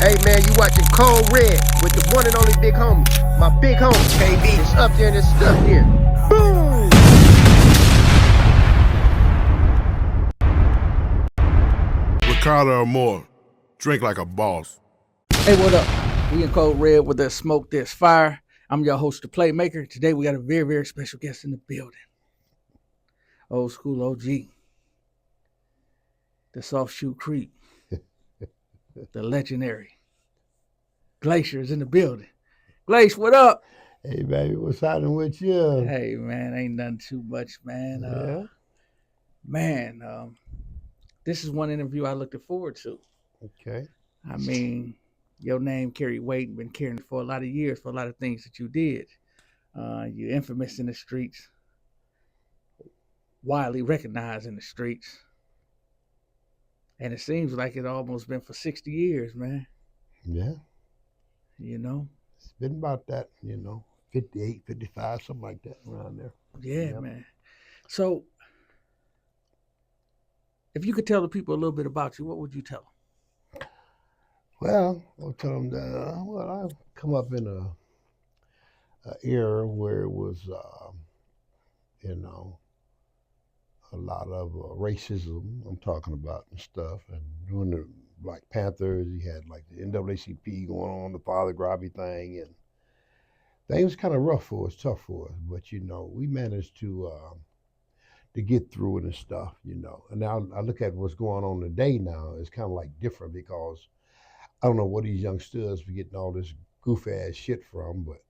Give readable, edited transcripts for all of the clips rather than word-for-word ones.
Hey man, you watching Cold Red with the one and only big homie. My big homie, KB. It's up there and it's stuck there. Boom! Ricardo or more. Drink like a boss. Hey, what up? We in Cold Red with there's smoke, there's fire. I'm your host, the Playmaker. Today we got a very, very special guest in the building. Old school OG. The Soft Shoe Creek. The legendary Glacier is in the building. Glacier, what up? Hey, baby, what's happening with you? Hey, man, ain't nothing too much, man. This is one interview I looked forward to. Okay. I mean, your name carried weight and been carrying it for a lot of years for a lot of things that you did. You're infamous in the streets, widely recognized in the streets. And it seems like it's almost been for 60 years, man. Yeah. You know? It's been about that, 58, 55, something like that around there. Yeah, Yep. man. So, if you could tell the people a little bit about you, what would you tell them? Well, I'll tell them that, I've come up in a era where it was, a lot of racism I'm talking about and stuff. And during the Black Panthers, you had like the NAACP going on, the Father Grobby thing, and things was kind of rough for us, tough for us. But we managed to get through it and stuff. And now I look at what's going on today. Now it's kind of like different because I don't know what these youngsters be getting all this goofy ass shit from, but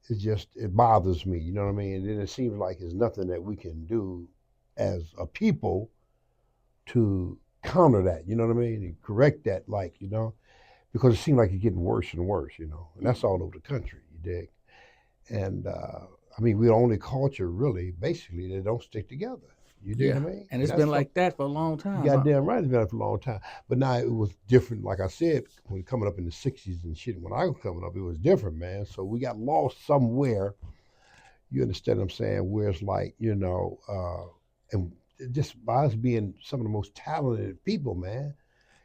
it bothers me. You know what I mean? And then it seems like there's nothing that we can do as a people to counter that, you know what I mean, and correct that, because it seems like it's getting worse and worse, and that's all over the country, you dig? And we're the only culture, really, basically, that don't stick together. You dig what I mean? And it's been like that for a long time. Goddamn right, it's been like for a long time. But now it was different, like I said, when coming up in the 60s and shit, when I was coming up, it was different, man. So we got lost somewhere, you understand what I'm saying, where it's like, and just by us being some of the most talented people, man,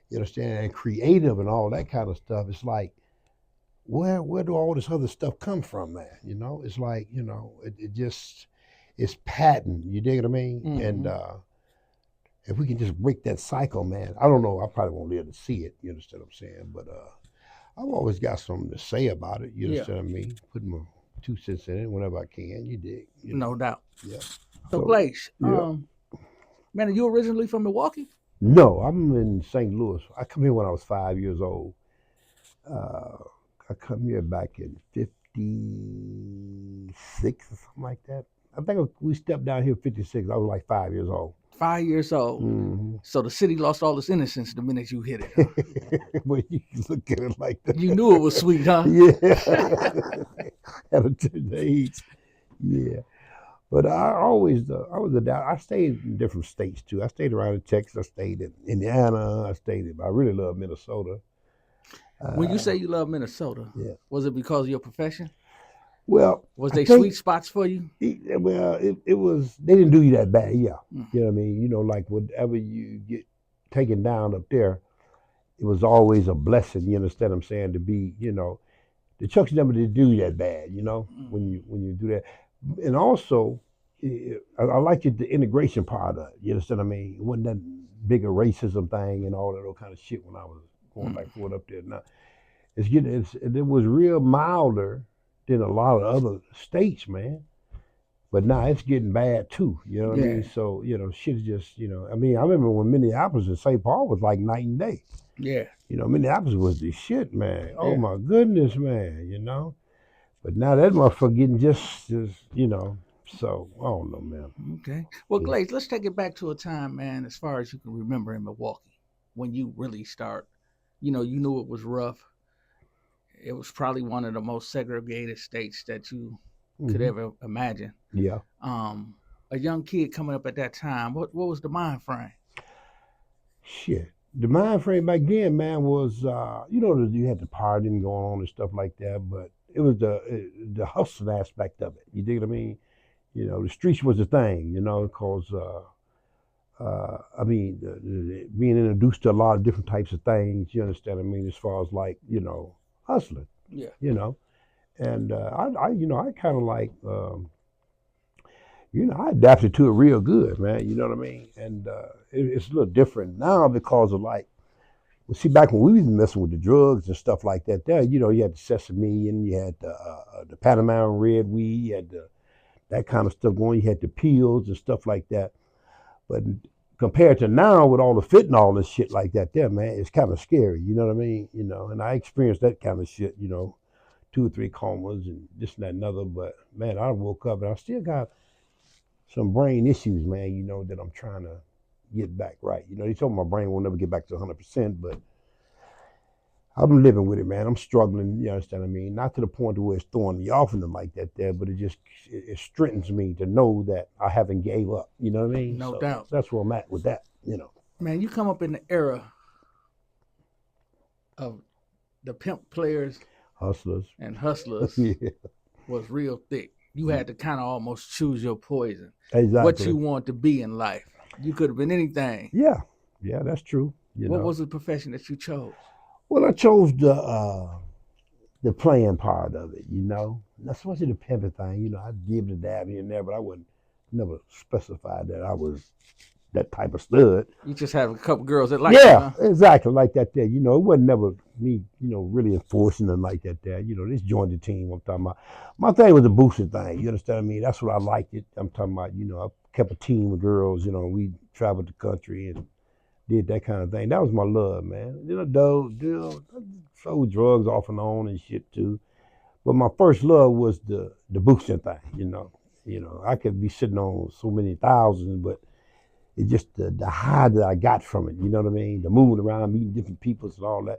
you understand, and creative and all that kind of stuff, it's like, where do all this other stuff come from, man? It's like, it's patent, you dig what I mean? Mm-hmm. And if we can just break that cycle, man, I don't know, I probably won't be able to see it, you understand what I'm saying? But I've always got something to say about it, you understand what I mean? Put my 2 cents in it whenever I can, you dig? No doubt. Yeah. So, Glacier, yeah. Man, are you originally from Milwaukee? No, I'm in St. Louis. I come here when I was 5 years old. I come here back in 56 or something like that. I think we stepped down here in 56. I was like 5 years old. 5 years old. Mm-hmm. So the city lost all its innocence the minute you hit it. Huh? Well, you can look at it like that. You knew it was sweet, huh? Yeah. At a tender age. Yeah. But I stayed in different states too. I stayed around in Texas. I stayed in Indiana. I really love Minnesota. When you say you love Minnesota, was it because of your profession? Well, was they sweet spots for you? It was. They didn't do you that bad. Yeah, you know what I mean. Like whatever you get taken down up there, it was always a blessing. You understand what I'm saying? To be, the Chucks never did do you that bad. When you do that. And also, I liked the integration part of it. You understand what I mean? It wasn't that bigger racism thing and all that kind of shit when I was going back forth up there. Now, it was real milder than a lot of other states, man. But now it's getting bad too. You know what I mean? So, shit's just, I remember when Minneapolis and St. Paul was like night and day. Yeah. Minneapolis was the shit, man. Yeah. Oh my goodness, man, But now that motherfucker getting just so I don't know, man. Okay. Well, Glaze, let's take it back to a time, man, as far as you can remember in Milwaukee, when you really start, you knew it was rough. It was probably one of the most segregated states that you could ever imagine. Yeah. A young kid coming up at that time, what was the mind frame? Shit. The mind frame back then, man, was, you had the partying going on and stuff like that, but it was the hustle aspect of it. You dig what I mean? The streets was the thing, because I mean, being introduced to a lot of different types of things. You understand? I mean, as far as like hustling. Yeah. And I kind of like, I adapted to it real good, man. You know what I mean? And it's a little different now because of like, well, see, back when we was messing with the drugs and stuff like that, there, you had the sesame and you had the Panama red weed, you had that kind of stuff going. You had the pills and stuff like that. But compared to now with all the fentanyl and shit like that there, man, it's kind of scary. You know what I mean? And I experienced that kind of shit, 2 or 3 comas and this and that and another. But man, I woke up and I still got some brain issues, man, that I'm trying to get back right. They told me my brain will never get back to 100%, but I'm living with it, man. I'm struggling, you understand what I mean? Not to the point where it's throwing me off and them like that there, but it strengthens me to know that I haven't gave up, you know what I mean? No doubt. That's where I'm at with that, Man, you come up in the era of the pimp players Hustlers. and hustlers Yeah, was real thick. You had to kind of almost choose your poison. exactly. What you want to be in life. You could have been anything. Yeah, that's true. What was the profession that you chose? Well, I chose the playing part of it, Not so much of the pimping thing, I give the dab here and there, but I wouldn't never specify that I was that type of stud. You just have a couple girls that like Yeah, you, huh? exactly, like that there. It wasn't never me, really enforcing them like that there. This joined the team I'm talking about. My thing was the boosting thing, you understand what I mean? That's what I liked it. I'm talking about, I kept a team of girls, we traveled the country and did that kind of thing. That was my love, man. I sold drugs off and on and shit too. But my first love was the boosting thing, I could be sitting on so many thousands, but it's just the high that I got from it, you know what I mean? The moving around, meeting different peoples and all that.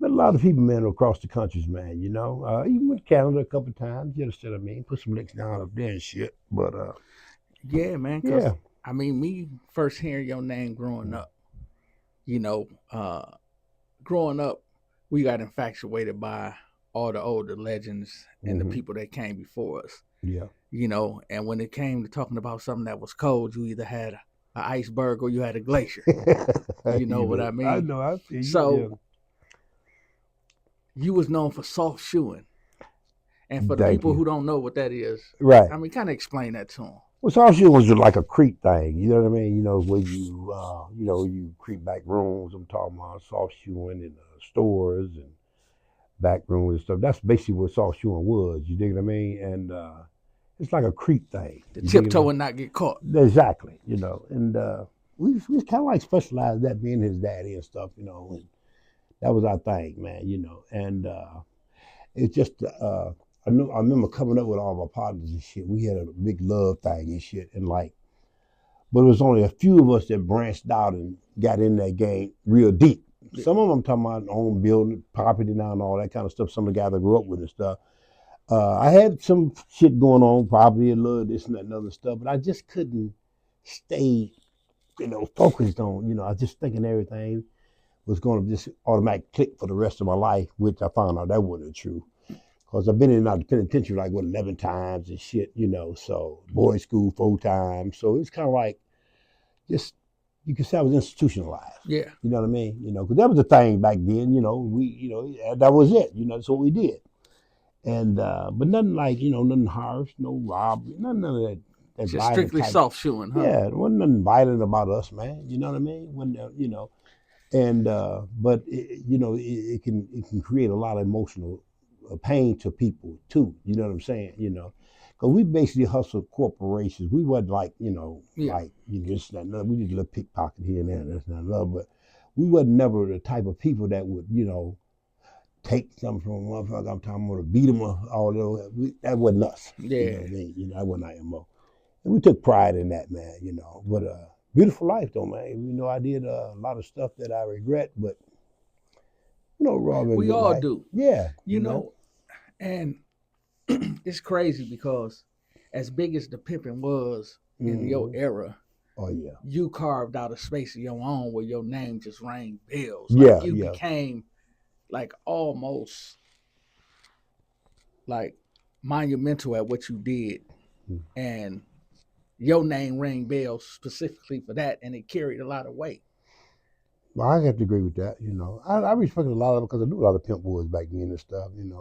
Met a lot of people, man, across the countries, man, Even went to Canada a couple of times, you understand what I mean? Put some links down up there and shit. But yeah, man. yeah. I mean, me first hearing your name growing up, growing up, we got infatuated by all the older legends and the people that came before us. Yeah. And when it came to talking about something that was cold, you either had an iceberg or you had a glacier. You know what I mean? I know, I feel you. So you was known for soft shoeing. And for the Thank people you. who don't know what that is, Right. I mean, kind of explain that to them. Well, soft shoeing was like a creep thing, you know what I mean? Where you creep back rooms. I'm talking about soft shoeing in stores and back rooms and stuff. That's basically what soft shoeing was. You dig what I mean? And it's like a creep thing. The You dig what I tiptoe mean? and not get caught. Exactly, And we kind of like specialized that being his daddy and stuff, and that was our thing, man, And it's just I remember coming up with all my partners and shit. We had a big love thing and shit, and like, but it was only a few of us that branched out and got in that game real deep. Yeah. Some of them talking about own building, property now, and all that kind of stuff. Some of the guys I grew up with and stuff. I had some shit going on, property and love, this and that and other stuff, but I just couldn't stay, focused on. I was just thinking everything was going to just automatic click for the rest of my life, which I found out that wasn't true. Because I've been in and out of the penitentiary like 11 times and shit, so boys' school 4 times. So it's kind of like just, you could say I was institutionalized. Yeah. You know what I mean? Because that was the thing back then, that was it. That's what we did. And, but nothing like, nothing harsh, no robbery, none of that. Just strictly soft shoeing, huh? Yeah, there wasn't nothing violent about us, man. You know what I mean? When, and, but, it can create a lot of emotional pain to people too. You know what I'm saying? Because we basically hustled corporations. We wasn't like, like this and that. We did a little pickpocket here and there, this and that, but we wasn't never the type of people that would, take something from a motherfucker. I'm talking about to beat them or all that. That wasn't us. Yeah. You know what I mean? That wasn't our MO. And we took pride in that, man. But beautiful life though, man. I did a lot of stuff that I regret, but we all do. Yeah. And it's crazy because as big as the pimping was in your era, oh yeah, you carved out a space of your own where your name just rang bells. Yeah, you yeah. became like almost like monumental at what you did. And your name rang bells specifically for that, and it carried a lot of weight. Well, I have to agree with that. I respected a lot of them because I knew a lot of pimp boys back then and stuff. And a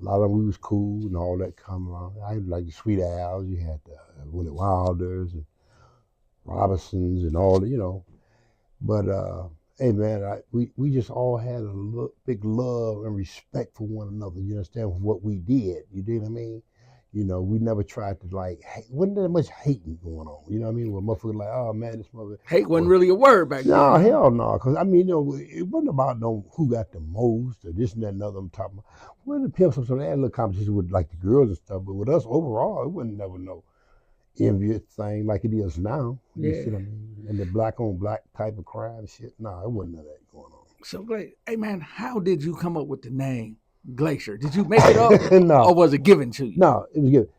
lot of them we was cool and all that come around. I had like the Sweet Owls. You had the Willie Wilders and Robinsons and all the. But hey man, we just all had a big love and respect for one another. You understand for what we did. You know what I mean? We never tried to like hate. Wasn't there much hating going on? You know what I mean? Where motherfuckers like, oh man, this mother. Hate wasn't really a word back then. No, huh? hell no. Because I mean, it wasn't about no who got the most or this and that and other. I'm talking about. Well, the pimps some they had a little competition with like the girls and stuff, but with us overall, it wasn't never no envious thing like it is now. You see what I mean? And the black on black type of crime shit. No, it wasn't none of that going on. So great. Hey man, how did you come up with the name Glacier? Did you make it up No, or was it given to you? no, it was good.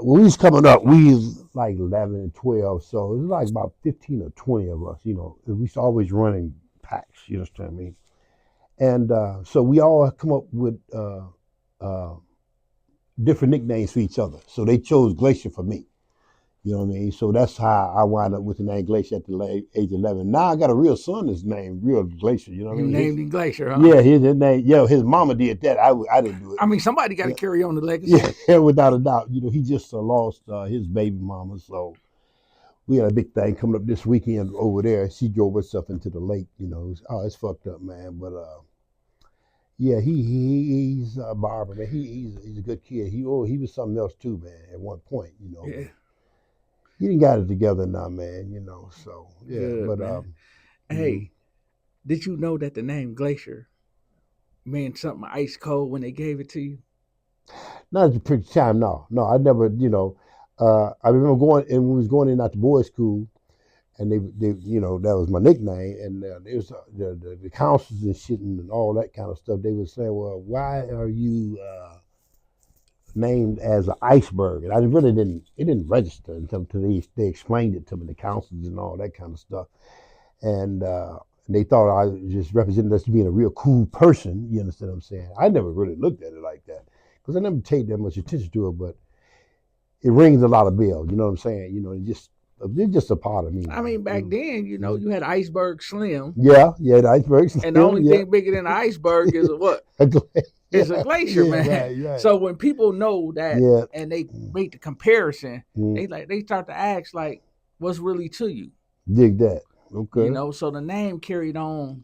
When we was coming up, we was like 11 and 12, so it was like about 15 or 20 of us. We used to always run in packs. You understand what I mean? And so we all come up with different nicknames for each other. So they chose Glacier for me. You know what I mean? So that's how I wound up with the name Glacier at the age of 11. Now I got a real son that's named Real Glacier. You know what I You mean? named him Glacier, huh? Yeah, his name. Yeah, his mama did that. I didn't do it. I mean, somebody got to carry on the legacy. Yeah, without a doubt. He just lost his baby mama. So we had a big thing coming up this weekend over there. She drove herself into the lake. It's fucked up, man. But yeah, he's a barber, man. He's a good kid. He was something else too, man. At one point, Yeah. He didn't got it together now, man. So yeah. Good, but man. Hey, did you know that the name Glacier meant something ice cold when they gave it to you? Not at the pretty time, no. I never. I remember going and we was going in at the boys' school, and they that was my nickname, and it was the counselors and shit and all that kind of stuff. They would say, well, why are you named as an iceberg? And I really didn't register until they explained it to me, the counselors and all that kind of stuff. And they thought I just represented us as being a real cool person. You understand what I'm saying? I never really looked at it like that because I never paid that much attention to it, but it rings a lot of bells. You know what I'm saying? It's just a part of me. I mean, back then, you had Iceberg Slim. Yeah, the iceberg Slim. And the only thing bigger than an iceberg is a what? It's a glacier, man. Right. So when people know that and they make the comparison, they start to ask like, what's really to you? Dig that. Okay. So the name carried on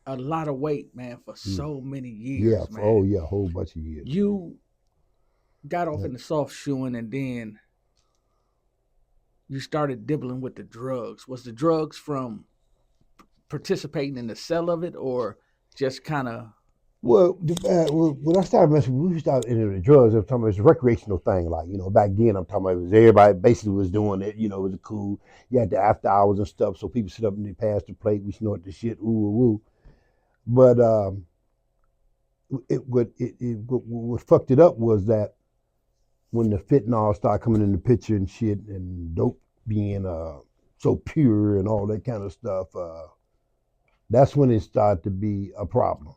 a lot of weight, man, for so many years, man. Oh yeah, a whole bunch of years. You got off in the soft shoeing and then you started dibbling with the drugs. Was the drugs from participating in the sale of it or just kind of? Well, when I started messing, we started into the drugs. I'm talking about it's a recreational thing. Like, back then, I'm talking about it was everybody basically was doing it. It was cool. You had the after hours and stuff, so people sit up and they pass the plate. We snort the shit, ooh. But what fucked it up was that when the fentanyl started coming in the picture and shit, and dope being so pure and all that kind of stuff, that's when it started to be a problem.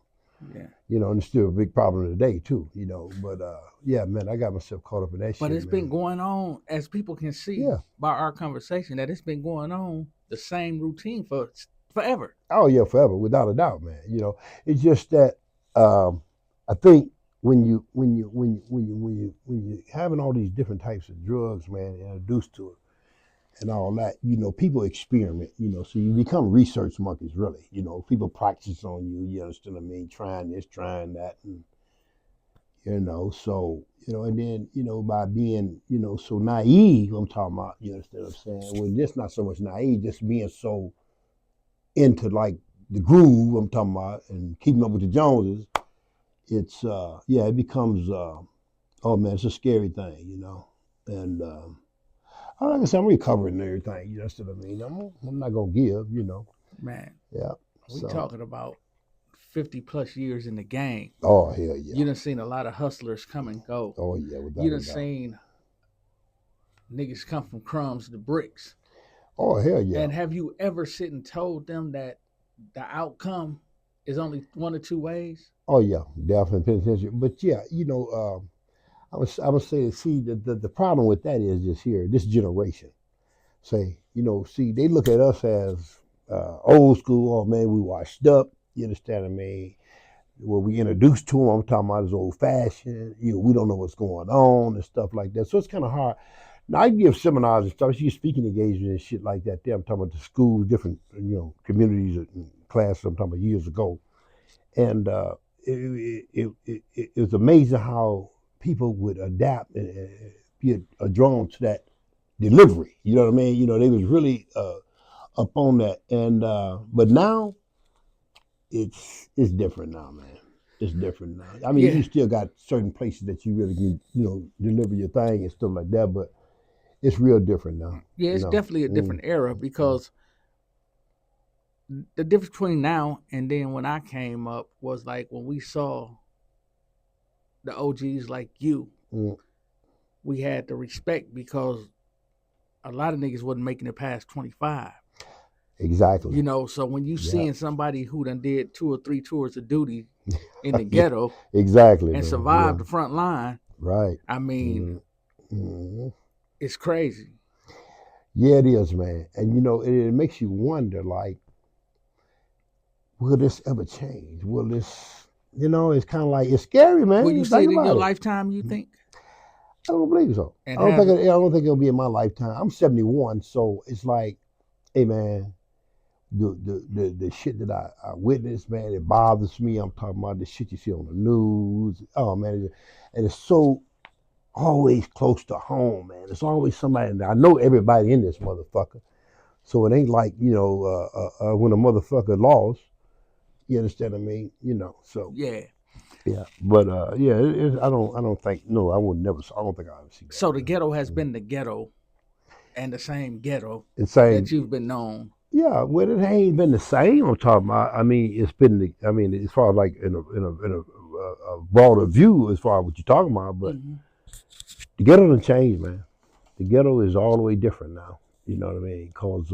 Yeah. And it's still a big problem today too, But yeah, man, I got myself caught up in that shit. But it's been going on, as people can see by our conversation, that it's been going on the same routine for forever. Oh yeah, forever, without a doubt, man. It's just that I think when you having all these different types of drugs, man, introduced to it and all that, people experiment, so you become research monkeys, really. People practice on you, you understand what I mean, trying this, trying that, and so, and then, by being, so naive, I'm talking about, you understand what I'm saying? Well, just not so much naive, just being so into like the groove, I'm talking about, and keeping up with the Joneses, it's, it becomes, oh man, it's a scary thing, and, like I said, I'm recovering and everything. You know what I mean? I'm not gonna give. Man. Yeah. We talking about 50 plus years in the game. Oh hell yeah. You done seen a lot of hustlers come and go. Oh yeah. You done seen niggas come from crumbs to bricks. Oh hell yeah. And have you ever sit and told them that the outcome is only one or two ways? Oh yeah, definitely paying attention. But yeah, I would say, see, the problem with that is just here, this generation. Say, see, they look at us as old school. Oh man, we washed up. You understand what I mean? Where we introduced to them, I'm talking about is old fashioned. We don't know what's going on and stuff like that. So it's kind of hard. Now I give seminars and stuff. I see speaking engagements and shit like that. There, I'm talking about the schools, different communities and classes. I'm talking about years ago, and it was amazing how people would adapt and be drawn to that delivery. You know what I mean? They was really up on that. And but now it's different now, man. It's different now. I mean, Yeah, you still got certain places that you really can, deliver your thing and stuff like that, but it's real different now. yeah, it's definitely a different era because the difference between now and then when I came up was like when we saw the OGs like you, Mm, we had to respect because a lot of niggas wasn't making it past 25. exactly. So when you Yeah. seeing somebody who done did 2 or 3 tours of duty in the ghetto Exactly, and man. survived Yeah. the front line, Right. I mean, Mm. it's crazy. Yeah, it is, man. And it makes you wonder, like, will this ever change? Will this? It's kind of like it's scary, Will you man. see Think it in your about it. lifetime, you think? I don't believe so. And have I don't think it'll be in my lifetime. I'm 71, so it's like, hey, man, the shit that I witnessed, man, it bothers me. I'm talking about the shit you see on the news. Oh man, and it's so always close to home, man. It's always somebody. I know everybody in this motherfucker, so it ain't like when a motherfucker lost. You understand what I mean? So yeah. yeah, but yeah, I don't think no, I would never. I don't think I ever see that, So the man. ghetto has been the ghetto and the same ghetto It's saying that you've been known. yeah, well, it ain't been the same. I'm talking about. I mean, it's been. I mean, as far as like in a broader view, as far as what you're talking about, but Hmm. the ghetto done changed, man. The ghetto is all the way different now. You know what I mean? Cause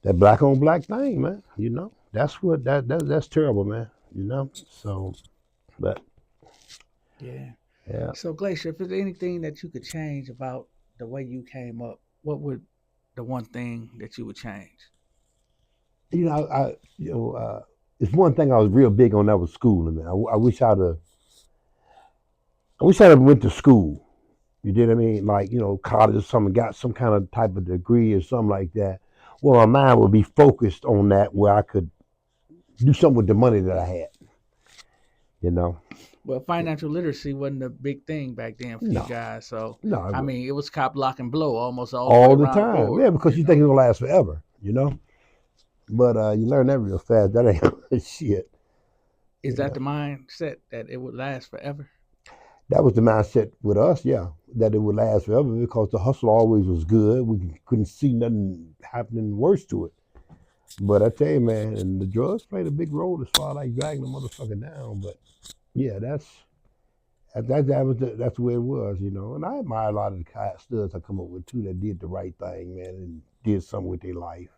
that black on black thing, man. That's what that's terrible, man. So, but Yeah. yeah, So Glacier, if there's anything that you could change about the way you came up, what would the one thing that you would change? it's one thing I was real big on that was schooling, man. I wish I'd have went to school. You did what I mean? Like, college or something, got some kind of type of degree or something like that. Well, my mind would be focused on that where I could do something with the money that I had, you know? Well, financial literacy wasn't a big thing back then for you No, guys. So, no, it I wasn't. mean, it was cop, lock, and blow almost all the way All the around the time. board, Yeah, because you think it's going to last forever. But you learn that real fast. That ain't shit, Is you that know? the mindset that it would last forever? That was the mindset with us, yeah, that it would last forever because the hustle always was good. We couldn't see nothing happening worse to it. But I tell you, man, and the drugs played a big role as far as like dragging the motherfucker down. But yeah, that's the way it was. And I admire a lot of the studs I come up with too that did the right thing, man, and did something with their life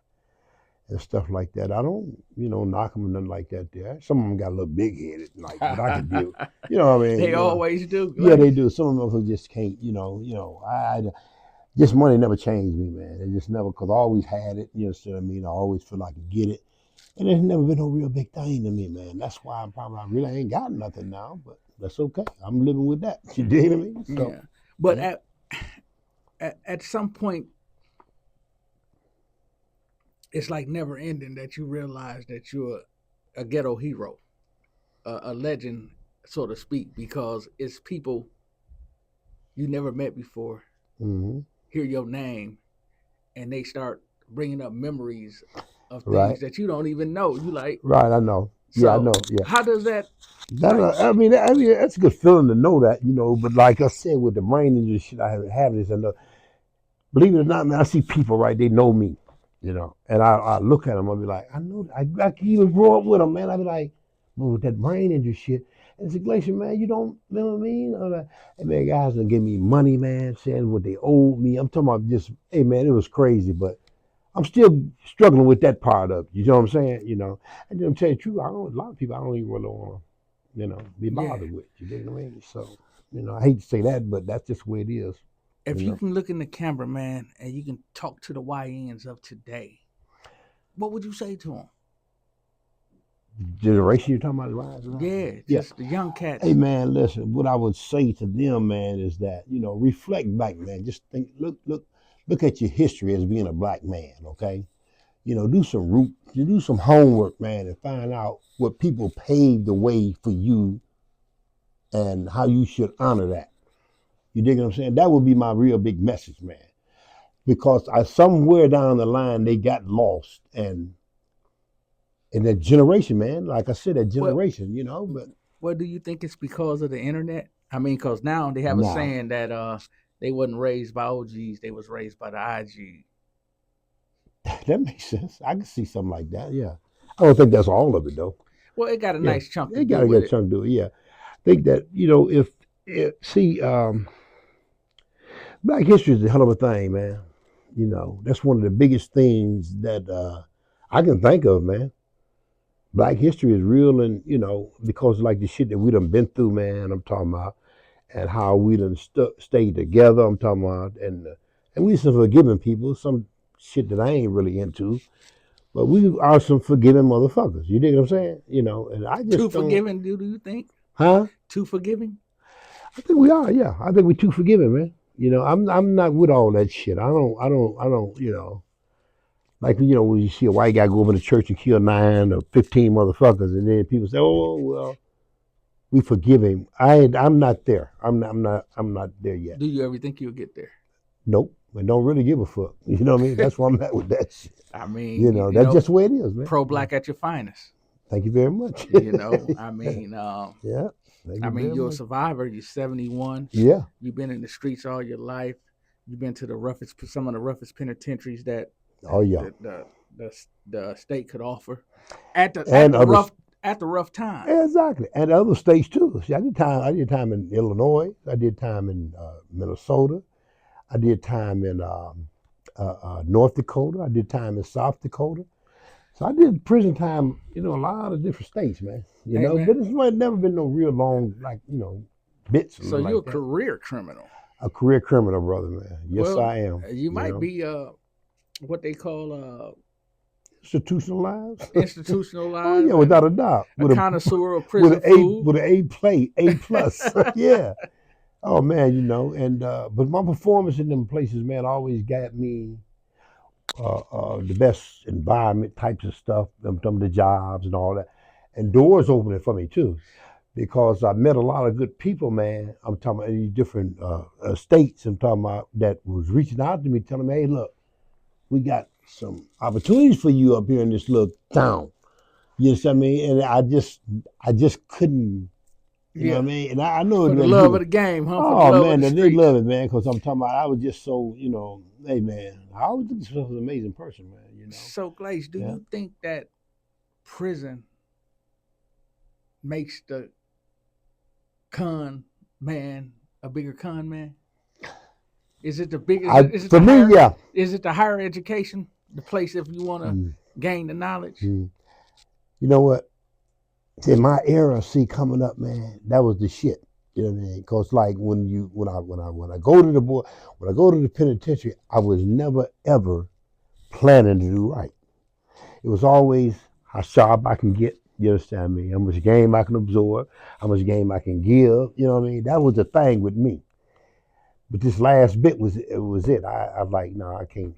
and stuff like that. I don't, knock them or nothing like that. There, some of them got a little big headed, like, but I could deal. You know what I mean? They always do, Yeah, they Glacier. do. Some of them just can't. I just money never changed me, man. It just never, cause I always had it. You understand what I mean? I always feel like I could get it. And it's never been no real big thing to me, man. That's why I really ain't got nothing now, but that's okay. I'm living with that. You dig what I mean? So, Yeah. But yeah. at some point, it's like never ending that you realize that you're a ghetto hero, a legend, so to speak, because it's people you never met before Hmm. hear your name and they start bringing up memories of Right. things that you don't even know. You like, Right. I know. Yeah, I so know. Yeah. how does that That, like? I mean, that's a good feeling to know that, But like I said, with the brain injury shit I have this, and believe it or not, man, I see people, right? They know me. And I look at them, I'll be like, I know, I can even grow up with them, man. I'll be like, well, with that brain injury shit. And it's a Glacier, man, you don't, know what I mean? I'm like, hey, man, guys done give me money, man, saying what they owed me. I'm talking about just, hey, man, it was crazy, but I'm still struggling with that part of it. You know what I'm saying? And then tell you the truth, a lot of people I don't even really want to, be Yeah. bothered with. You know what I mean? So, You know, I hate to say that, but that's just the way it is. If You you know? can look in the camera, man, and you can talk to the YNs of today, what would you say to them? Generation you're talking about is rising up. Yeah, Yeah. just the young cats. Hey man, listen. What I would say to them, man, is that reflect back, man. Just think, look at your history as being a black man. Okay, do some homework, man, and find out what people paved the way for you and how you should honor that. You dig what I'm saying? That would be my real big message, man. Because somewhere down the line they got lost, and in that generation, man, like I said, that What generation, but what do you think it's because of the internet? I mean, because now they have a nah, saying that they wasn't raised by OGs, they was raised by the IG. that makes sense. I can see something like that. Yeah, I don't think that's all of it though. Well, it got a Yeah, nice chunk to it got do to with get a it. chunk to it. Yeah, I think that if Black history is a hell of a thing, man. That's one of the biggest things that I can think of, man. Black history is real, and because like the shit that we done been through, man. I'm talking about, and how we done stayed together. I'm talking about, and we some forgiving people. Some shit that I ain't really into, but we are some forgiving motherfuckers. You dig what I'm saying? And I Too just don't, forgiving, do you think? huh? Too forgiving? I think we are, yeah. I think we're too forgiving, man. I'm not with all that shit. I don't. Like when you see a white guy go over to church and kill 9 or 15 motherfuckers, and then people say, "Oh well, we forgive him." I'm not there. I'm not there yet. Do you ever think you'll get there? Nope. I don't really give a fuck. You know what I mean? That's where I'm at with that shit. I mean, That's just the way it is, man. pro-black at your finest. Thank you very much. I mean, Yeah. Thank you very you're a much. survivor. You're 71. Yeah. You've been in the streets all your life. You've been to some of the roughest penitentiaries that Oh yeah. the state could offer at the rough time. Exactly, and other states too. See, I did time in Illinois. I did time in Minnesota. I did time in North Dakota. I did time in South Dakota. So I did prison time, a lot of different states, man. Hey, man. But it's never been no real long, like, bits. So like you're a that. career criminal. A career criminal, brother, man. Yes, Well, I am. You might be what they call Institutionalized. institutionalized. Oh yeah, without a doubt. A connoisseur of prison food. With an A plus. Yeah. Oh man, and but my performance in them places, man, always got me the best environment types of stuff, some of the jobs and all that, and doors opening for me too, because I met a lot of good people, man. I'm talking about these different states. I'm talking about that was reaching out to me, telling me, "Hey, look, we got some opportunities for you up here in this little town." You know what I mean? And I just couldn't. You know what I mean? And I know For the it. love of the game, huh? For the Oh love man, of the they streets. love it, man. Because I'm talking about, I was just so, hey man, I always think this was an amazing person, man. So, Glacier, do Yeah. you think that prison makes the con man a bigger con man? Is it the biggest? For me, yeah. Is it the higher education, the place if you want to gain the knowledge? You know what? In my era, see, coming up, man, that was the shit. You know what I mean? Because like when I go to the penitentiary, I was never ever planning to do right. It was always how sharp I can get. You understand me? How much game I can absorb, how much game I can give. You know what I mean? That was the thing with me. But this last bit was it. I was like, no, I can't.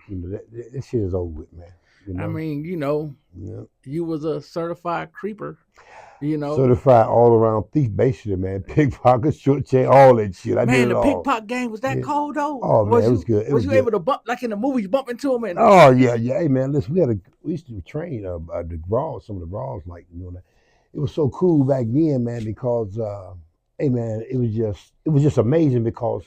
This shit is over with, man. I mean, you was a certified creeper. Certified all around thief, basically, man. Pickpocket, short chain, all that shit. I did it the all. pickpocket game was that cold though. Oh man, it was good. Was you able to bump like in the movies, bump into him? And oh yeah. Hey man, listen, we used to train the brawls, some of the brawls, like that. It was so cool back then, man, because hey man, it was just amazing because.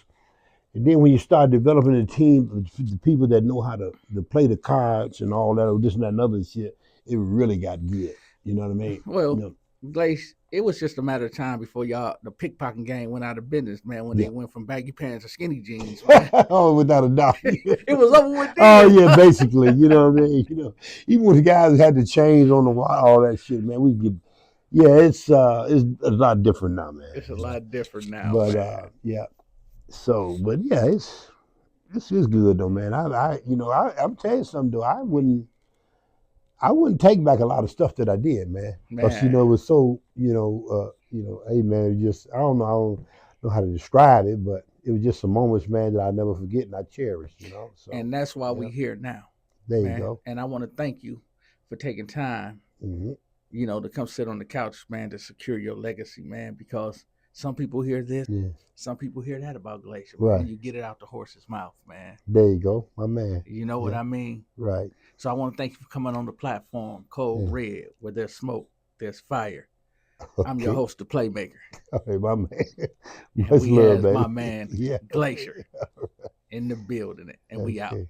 And then when you start developing a team, the people that know how to play the cards and all that, or this and that and other shit, it really got good. You know what I mean? Well, Glacier, it was just a matter of time before the pickpocketing game went out of business, man, when they went from baggy pants to skinny jeans. Oh, without a doubt. It was over with then. Oh, yeah, basically. You know what I mean? Even when the guys had to change on the wall, all that shit, man, we get Yeah, it's a lot different now, man. It's a You know? lot different now, But man. yeah. So, but yeah, it's good though, man. I'm telling you something though. I wouldn't take back a lot of stuff that I did, man. Because Man, it was so hey man, I don't know how to describe it, but it was just some moments, man, that I never forget and I cherish. So and that's why yeah, we here now, there you man. go. And I want to thank you for taking time, Hmm. to come sit on the couch, man, to secure your legacy, man, because some people hear this, Yeah, some people hear that about Glacier, but when right. you get it out the horse's mouth, man, There you go, my man. you know what Yeah, I mean? right. So I want to thank you for coming on the platform, Code Yeah. Red, where there's smoke, there's fire. I'm your Okay. host, the Playmaker, Okay, my man. and Much we love, has man. my man, Yeah. Glacier, in the building, and we out. Okay.